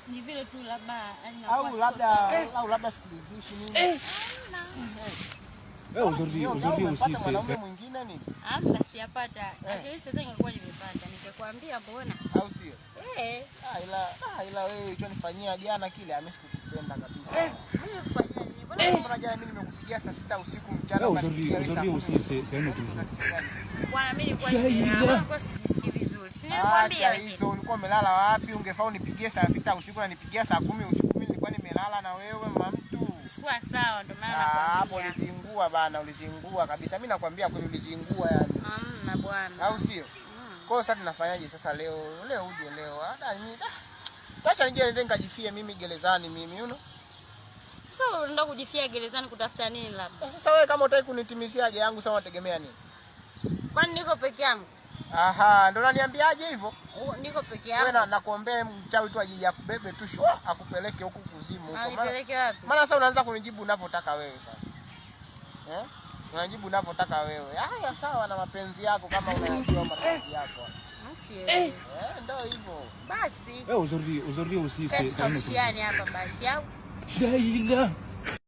Ni vile tu labda au labda sikulizishi nini? Uzuri usipate mwanaume mwingine nini? Hamna sijapata. Acha sasa ningekuwa nimepata. Ningekwambia mbona? Au sio? Ila wewe ulichonifanyia jana kile amsikupenda kabisa. Mimi kufanyia nini? Mbona jana mimi nimekupigia saa 6 usiku mchana ukanipigia saa 10. Bwana mimi kwa sijisikii vizuri. Si nilikwambia hizo ulikuwa umelala wapi? Ungefaa unipigie saa 6 usiku na nipigia saa 10 usiku. Mimi nilikuwa nimelala na wewe mama mtu. Sikuwa sawa ndo maana nakwambia. Hapo ulizingua bana, ulizingua kabisa. Mimi nakwambia kweli ulizingua yani. Hamna bwana. Au sio? Kwa sasa tunafanyaje sasa leo uje leo. Hata mimi acha nje nikajifie mimi gerezani mimi Sasa ndio kujifia gerezani kutafuta nini labda? Sasa wewe kama utaki kunitimizia haja yangu sasa unategemea nini? Kwani niko peke yangu? Aha, ndo unaniambiaje hivyo? Niko peke yangu. Wewe nakuombea mchawi tu aje yakubebe tu shwa akupeleke huku kuzimu huko. Anipeleke wapi? Maana sasa unaanza kunijibu unavyotaka wewe sasa. Unajibu unavyotaka wewe. Haya sawa na mapenzi yako kama unajua mapenzi yako. Msielewi. Ndio hivyo. Basi. Uzuri usisi. Yaani hapa basi au? Daila.